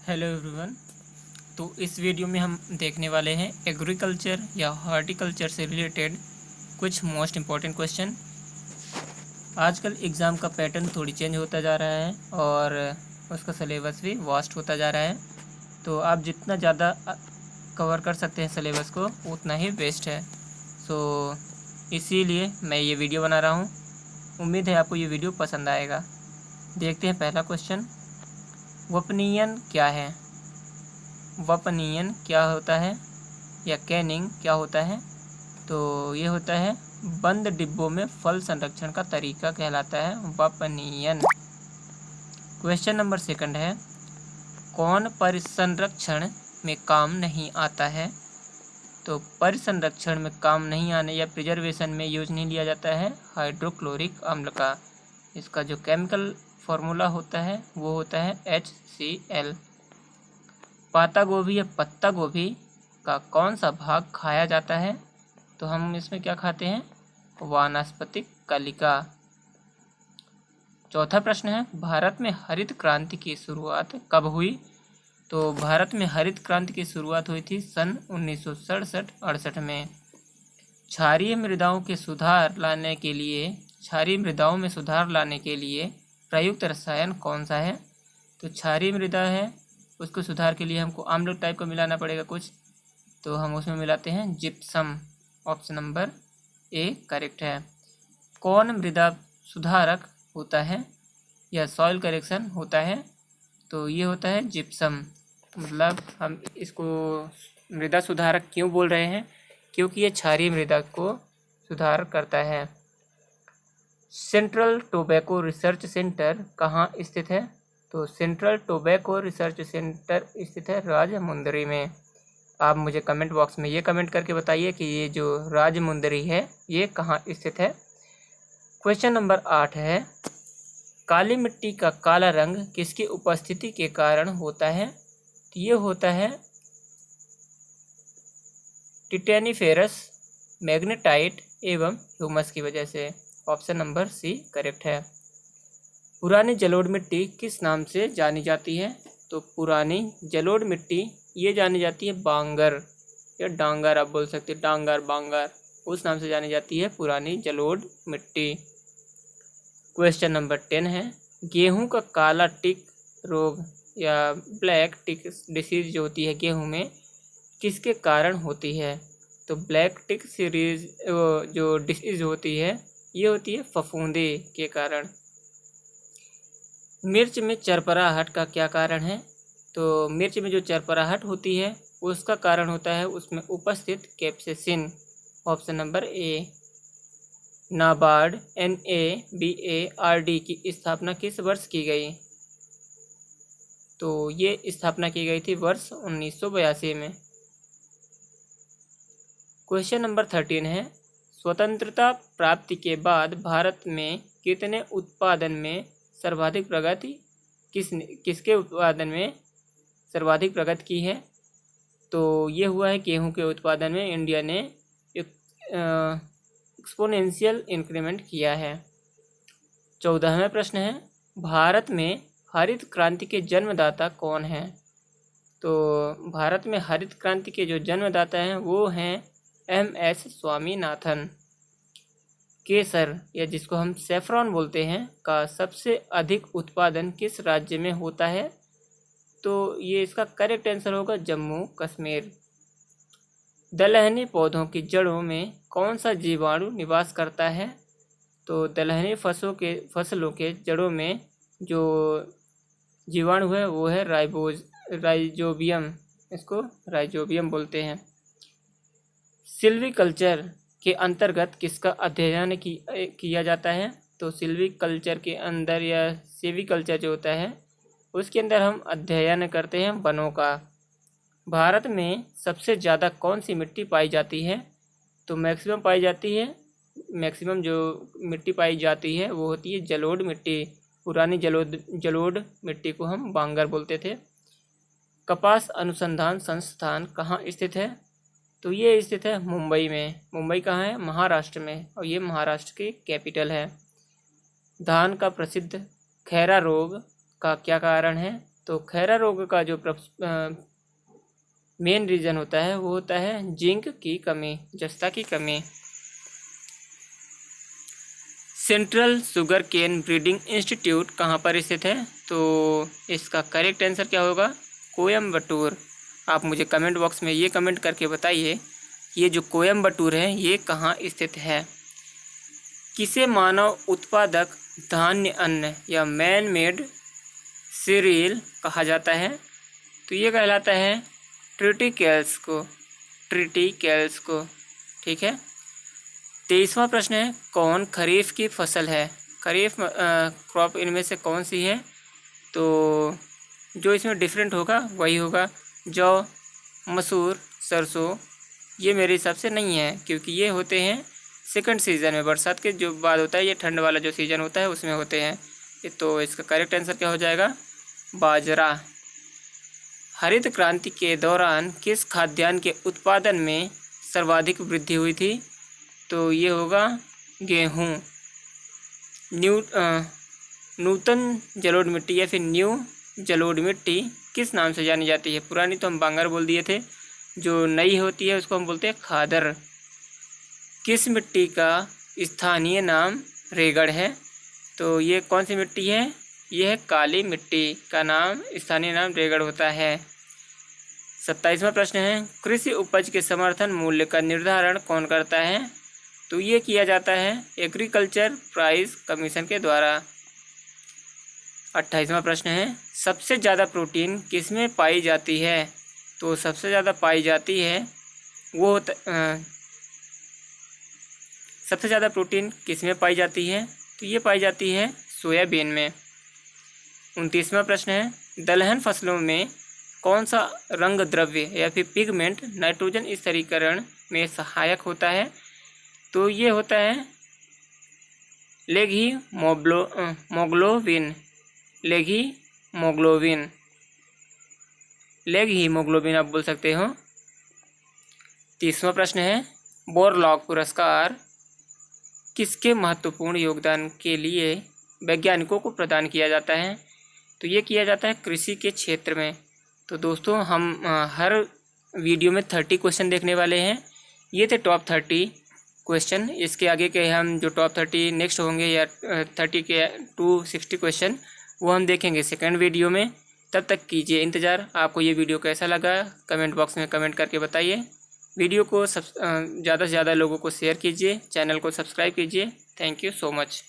Hello everyone. तो इस video में हम देखने वाले हैं एग्रीकल्चर या हॉर्टिकल्चर से रिलेटेड कुछ मोस्ट इम्पॉर्टेंट क्वेश्चन। आजकल एग्ज़ाम का पैटर्न थोड़ी चेंज होता जा रहा है और उसका सिलेबस भी वास्ट होता जा रहा है, तो आप जितना ज़्यादा कवर कर सकते हैं सिलेबस को उतना ही बेस्ट है। सो इसीलिए मैं ये वीडियो बना रहा हूँ। उम्मीद है आपको ये वीडियो पसंद आएगा। देखते हैं पहला क्वेश्चन। वपनियन क्या है? वपनियन क्या होता है या कैनिंग क्या होता है? तो ये होता है बंद डिब्बों में फल संरक्षण का तरीका कहलाता है वपनियन। क्वेश्चन नंबर सेकंड है, कौन परिसंरक्षण में काम नहीं आता है? तो परिसंरक्षण में काम नहीं आने या प्रिजर्वेशन में यूज नहीं लिया जाता है हाइड्रोक्लोरिक अम्ल का। इसका जो केमिकल फॉर्मूला होता है वो होता है HCl। पाता गोभी या पत्ता गोभी का कौन सा भाग खाया जाता है? तो हम इसमें क्या खाते हैं? वानस्पतिक कलिका। चौथा प्रश्न है, भारत में हरित क्रांति की शुरुआत कब हुई? तो भारत में हरित क्रांति की शुरुआत हुई थी सन 1967-68 में। क्षारीय मृदाओं में सुधार लाने के लिए प्रयुक्त रसायन कौन सा है? तो क्षारीय मृदा है, उसको सुधार के लिए हमको आम्ल टाइप का मिलाना पड़ेगा कुछ, तो हम उसमें मिलाते हैं gypsum. Option number A correct है। कौन मृदा सुधारक होता है या सॉइल करेक्शन होता है? तो ये होता है जिप्सम। मतलब हम इसको मृदा सुधारक क्यों बोल रहे हैं? क्योंकि ये क्षारीय मृदा को सुधार करता है। सेंट्रल टोबैको रिसर्च सेंटर कहाँ स्थित है? तो सेंट्रल टोबैको रिसर्च सेंटर स्थित है राजमुंदरी में। आप मुझे कमेंट बॉक्स में ये कमेंट करके बताइए कि ये जो राजमुंदरी है ये कहाँ स्थित है। क्वेश्चन नंबर 8 है, काली मिट्टी का काला रंग किसकी उपस्थिति के कारण होता है? तो ये होता है टिटेनिफेरस, मैग्नेटाइट एवं ह्यूमस की वजह से। ऑप्शन नंबर सी करेक्ट है। पुरानी जलोढ़ मिट्टी किस नाम से जानी जाती है? तो पुरानी जलोढ़ मिट्टी ये जानी जाती है बांगर या डांगर, आप बोल सकते हैं डांगर बांगर, उस नाम से जानी जाती है पुरानी जलोढ़ मिट्टी। क्वेश्चन नंबर 10 है, गेहूं का काला टिक रोग या ब्लैक टिक डिसीज जो होती है गेहूं में किसके कारण होती है? तो ब्लैक टिक सीरीज जो डिसीज होती है ये होती है फफूंदी के कारण। मिर्च में चरपराहट का क्या कारण है? तो मिर्च में जो चरपराहट होती है उसका कारण होता है उसमें उपस्थित capsaicin. Option number A. NABARD NABARD की स्थापना किस वर्ष की गई? तो ये स्थापना की गई थी वर्ष 1982 में। क्वेश्चन नंबर 13 है, स्वतंत्रता प्राप्ति के बाद भारत में कितने उत्पादन में सर्वाधिक प्रगति किसके उत्पादन में सर्वाधिक प्रगति की है? तो ये हुआ है गेहूं के उत्पादन में इंडिया ने एक्सपोनेंशियल इंक्रीमेंट किया है। 14वां प्रश्न है, भारत में हरित क्रांति के जन्मदाता कौन है? तो भारत में हरित क्रांति के जो जन्मदाता हैं वो हैं MS स्वामीनाथन। केसर या जिसको हम सेफ्रॉन बोलते हैं का सबसे अधिक उत्पादन किस राज्य में होता है? तो ये इसका करेक्ट आंसर होगा जम्मू कश्मीर। दलहनी पौधों की जड़ों में कौन सा जीवाणु निवास करता है? तो दलहनी फसलों के जड़ों में जो जीवाणु है वो है राइजोबियम, इसको राइजोबियम बोलते हैं। सिल्वीकल्चर के अंतर्गत किसका अध्ययन किया जाता है? तो सिल्वीकल्चर के अंदर या सिविकल्चर जो होता है उसके अंदर हम अध्ययन करते हैं वनों का। भारत में सबसे ज़्यादा कौन सी मिट्टी पाई जाती है? तो मैक्सिमम जो मिट्टी पाई जाती है वो होती है जलोढ़ मिट्टी। पुरानी जलोढ़ मिट्टी को हम बांगर बोलते थे। कपास अनुसंधान संस्थान कहाँ स्थित है? तो ये स्थित है मुंबई में। मुंबई कहाँ है? महाराष्ट्र में, और ये महाराष्ट्र की कैपिटल है। धान का प्रसिद्ध खैरा रोग का क्या कारण है? तो खैरा रोग का जो मेन रीज़न होता है वो होता है जिंक की कमी, जस्ता की कमी। Central sugar cane breeding institute कहाँ पर स्थित है? तो इसका करेक्ट आंसर क्या होगा? कोयम्बटूर। आप मुझे कमेंट बॉक्स में ये कमेंट करके बताइए, ये जो कोयम्बटूर है ये कहाँ स्थित है। किसे मानव उत्पादक धान्य अन्न या मैन मेड सीरियल कहा जाता है? तो ये कहलाता है ट्रिटिकेल्स को, ट्रिटिकेल्स को। ठीक है। 23वां प्रश्न है, कौन खरीफ की फसल है? खरीफ क्रॉप इनमें से कौन सी है? तो जो इसमें डिफरेंट होगा वही होगा जौ, मसूर, सरसों। ये मेरे हिसाब से नहीं है, क्योंकि ये होते हैं सेकंड सीज़न में, बरसात के जो बाद होता है, ये ठंड वाला जो सीज़न होता है उसमें होते हैं। तो इसका करेक्ट आंसर क्या हो जाएगा? बाजरा। हरित क्रांति के दौरान किस खाद्यान्न के उत्पादन में सर्वाधिक वृद्धि हुई थी? तो ये होगा गेहूँ। नूतन जलोढ़ मिट्टी या फिर न्यू जलोढ़ मिट्टी किस नाम से जानी जाती है? पुरानी तो हम बांगर बोल दिए थे, जो नई होती है उसको हम बोलते हैं खादर। किस मिट्टी का स्थानीय नाम रेगड़ है? तो ये कौन सी मिट्टी है? यह है काली मिट्टी का नाम, स्थानीय नाम रेगड़ होता है। 27वां प्रश्न है, कृषि उपज के समर्थन मूल्य का निर्धारण कौन करता है? तो ये किया जाता है एग्रीकल्चर प्राइस कमीशन के द्वारा। 28वां प्रश्न है, सबसे ज़्यादा प्रोटीन किसमें पाई जाती है? तो सबसे ज़्यादा पाई जाती है वो सबसे ज़्यादा प्रोटीन किसमें पाई जाती है? तो ये पाई जाती है सोयाबीन में। 29वां प्रश्न है, दलहन फसलों में कौन सा रंग द्रव्य या फिर पिगमेंट नाइट्रोजन स्थिरीकरण में सहायक होता है? तो ये होता है लेगहीमोग्लोबिन, लेगहीमोग्लोबिन, लेगहीमोग्लोबिन आप बोल सकते हो। 30वां प्रश्न है, बोरलॉग पुरस्कार किसके महत्वपूर्ण योगदान के लिए वैज्ञानिकों को प्रदान किया जाता है? तो ये किया जाता है कृषि के क्षेत्र में। तो दोस्तों हम हर वीडियो में 30 क्वेश्चन देखने वाले हैं। ये थे टॉप 30 क्वेश्चन। इसके आगे के हम जो टॉप 30 नेक्स्ट होंगे या 30 के 260 क्वेश्चन वो हम देखेंगे सेकंड वीडियो में। तब तक कीजिए इंतज़ार। आपको ये वीडियो कैसा लगा कमेंट बॉक्स में कमेंट करके बताइए। वीडियो को ज़्यादा से ज़्यादा लोगों को शेयर कीजिए, चैनल को सब्सक्राइब कीजिए। Thank you so much.